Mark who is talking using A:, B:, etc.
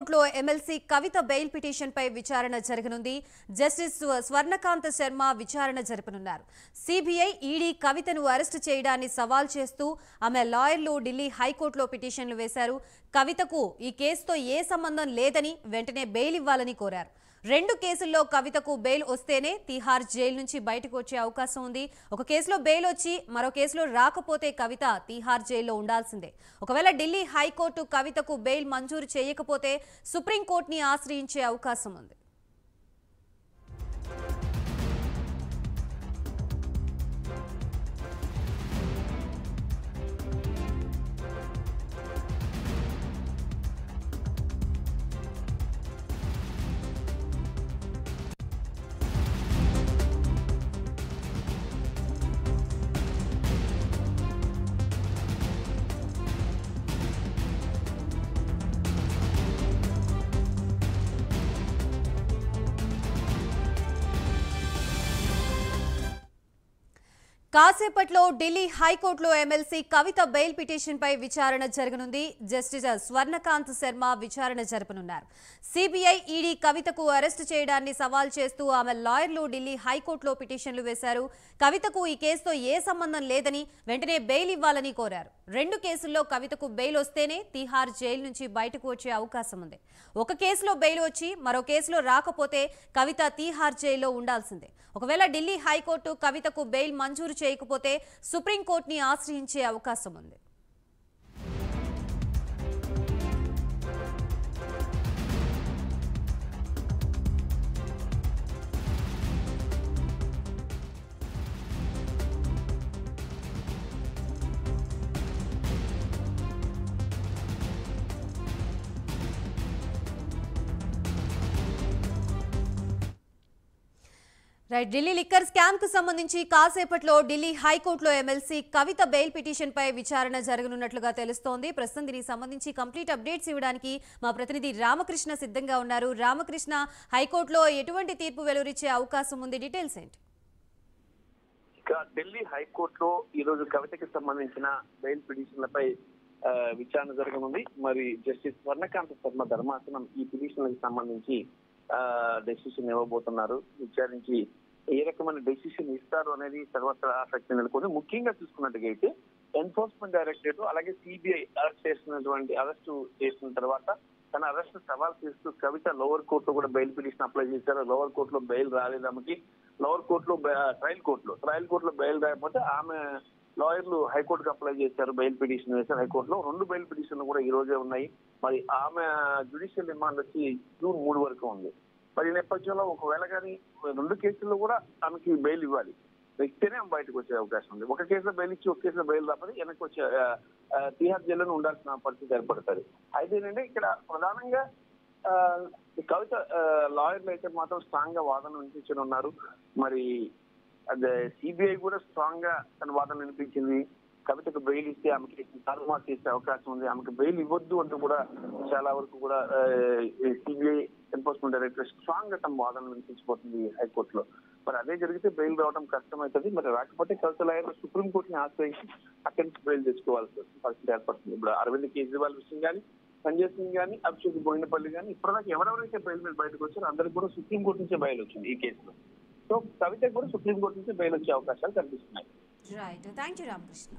A: హైకోర్టులో ఎమ్మెల్సీ కవిత bail petition పై విచారణ జరగనుంది. జస్టిస్ స్వర్ణకాంత్ శర్మ విచారణ జరపనున్నారు. సిబిఐ, ఈడీ కవితను అరెస్టు చేయడాన్ని సవాల్ చేస్తూ ఆమె లాయర్లు ఢిల్లీ హైకోర్టులో పిటిషన్లు వేశారు. కవితకు ఈ కేసుతో ఏ సంబంధం లేదని వెంటనే బెయిల్ ఇవ్వాలని కోరారు. రెండు కేసుల్లో కవితకు బెయిల్ వస్తేనే తిహార్ జైలు నుంచి బయటకు వచ్చే అవకాశం ఉంది. ఒక కేసులో బెయిల్ వచ్చి మరో కేసులో రాకపోతే కవిత తిహార్ జైల్లో ఉండాల్సిందే. ఒకవేళ ఢిల్లీ హైకోర్టు కవితకు బెయిల్ మంజూరు చేయకపోతే సుప్రీంకోర్టుని ఆశ్రయించే అవకాశం ఉంది. కాసేపట్లో ఢిల్లీ హైకోర్టులో ఎమ్మెల్సీ కవిత బెయిల్ పిటిషన్ పై విచారణ జరగనుంది. జస్టిస్ స్వర్ణకాంత్ శర్మ విచారణ జరపనున్నారు. సిబిఐ, ఈడీ కవితకు అరెస్టు చేయడాన్ని సవాల్ చేస్తూ ఆమె లాయర్లు ఢిల్లీ హైకోర్టులో పిటిషన్లు వేశారు. కవితకు ఈ కేసుతో ఏ సంబంధం లేదని వెంటనే బెయిల్ ఇవ్వాలని కోరారు. రెండు కేసుల్లో కవితకు బెయిల్ వస్తేనే తిహార్ జైలు నుంచి బయటకు వచ్చే అవకాశం ఉంది. ఒక కేసులో బెయిల్ వచ్చి మరో కేసులో రాకపోతే కవిత తిహార్ జైల్లో ఉండాల్సిందే. ఒకవేళ ఢిల్లీ హైకోర్టు కవితకు బెయిల్ మంజూరు చేయకపోతే సుప్రీంకోర్టుని ఆశ్రయించే అవకాశం ఉంది. ఢిల్లీ లిక్కర్ స్కామ్ కు సంబంధించి కాసేపట్లో ఢిల్లీ హైకోర్టులో ఎమ్మెల్సీ కవిత బెయిల్ పిటిషన్ పై విచారణ జరగనున్నట్లుగా తెలుస్తోంది. ప్రస్తుతం దీనికి సంబంధించి కంప్లీట్ అప్డేట్స్ ఇవ్వడానికి మా ప్రతినిధి రామకృష్ణ సిద్ధంగా ఉన్నారు. రామకృష్ణ, హైకోర్టులో ఎటువంటి తీర్పు వెలువరించే అవకాశం ఉంది? డీటెయిల్స్ ఏంటి?
B: ఇక ఢిల్లీ హైకోర్టులో ఈ రోజు కవితకి సంబంధించిన బెయిల్ పిటిషన్లపై విచారణ జరగనుంది. మరి జస్టిస్ స్వర్ణకాంత్ శర్మ ధర్మాసనం ఈ పిటిషన్లకు సంబంధించి డెసిషన్ ఇవ్వబోతున్నారు. విచారించి ఏ రకమైన డెసిషన్ ఇస్తారు అనేది సర్వత్రా ఆసక్తి నెలకొని, ముఖ్యంగా చూసుకున్నట్టుగా అయితే ఎన్ఫోర్స్మెంట్ డైరెక్టరేట్ అలాగే సిబిఐ అరెస్టు చేసిన తర్వాత తన అరెస్ట్ సవాల్ చేస్తూ కవిత లోవర్ కోర్టులో కూడా బెయిల్ పిటిషన్ అప్లై చేశారు. లోవర్ కోర్టులో బెయిల్ రాలేదు ఆమెకి. లోవర్ కోర్టులో ట్రయల్ కోర్టులో బెయిల్ రాకపోతే ఆమె లాయర్లు హైకోర్టుకు అప్లై చేశారు, బెయిల్ పిటిషన్ వేశారు హైకోర్టులో. రెండు బెయిల్ పిటిషన్లు కూడా ఈ రోజే ఉన్నాయి. మరి ఆమె జ్యుడిషియల్ రిమాండ్ వచ్చి జూన్ 3 వరకు ఉంది. మరి ఈ నేపథ్యంలో ఒకవేళ కానీ రెండు కేసుల్లో కూడా ఆమెకి బెయిల్ ఇవ్వాలి, ఇస్తేనే ఆమె బయటకు వచ్చే అవకాశం ఉంది. ఒక కేసులో బెయిల్ ఇచ్చి ఒక కేసులో బెయిల్ రాకపోతే వెనక్కి వచ్చే తిహార్ జైల్లోనే ఉండాల్సిన పరిస్థితి ఏర్పడుతుంది. అయితే ఏంటంటే ఇక్కడ ప్రధానంగా కవిత లాయర్లు అయితే మాత్రం స్ట్రాంగ్ గా వాదన వినిపించనున్నారు. మరి అదే సిబిఐ కూడా స్ట్రాంగ్ గా తన వాదన వినిపించింది. కవితకు బెయిల్ ఇస్తే ఆమెకి తారుమారు చేసే అవకాశం ఉంది, ఆమెకు బెయిల్ ఇవ్వద్దు అంటూ కూడా చాలా వరకు కూడా సిబిఐ ఎన్ఫోర్స్మెంట్ డైరెక్టర్ స్ట్రాంగ్ గా తమ వాదన వినిపించబోతుంది హైకోర్టులో. మరి అదే జరిగితే బెయిల్ రావడం కష్టమవుతుంది. మరి రాకపోతే కవిత లాయర్లు సుప్రీంకోర్టుని ఆశ్రయించి అక్కడి నుంచి బెయిల్ తెచ్చుకోవాల్సి పరిస్థితి ఏర్పడుతుంది. ఇప్పుడు అరవింద్ కేజ్రీవాల్ విషయం కానీ, సంజయ్ సింగ్ కానీ, అభిషేక్ బోయినపల్లి కానీ ఇప్పటిదాకా ఎవరెవరైతే బెయిల్ మీద బయటకు వచ్చారో అందరికి కూడా సుప్రీంకోర్టు నుంచే బెయిల్ వచ్చింది ఈ కేసులో. సో కవితకు కూడా సుప్రీంకోర్టు నుంచి బెయిల్ వచ్చే అవకాశాలు కనిపిస్తున్నాయి.
A: Right, thank you Ramakrishna.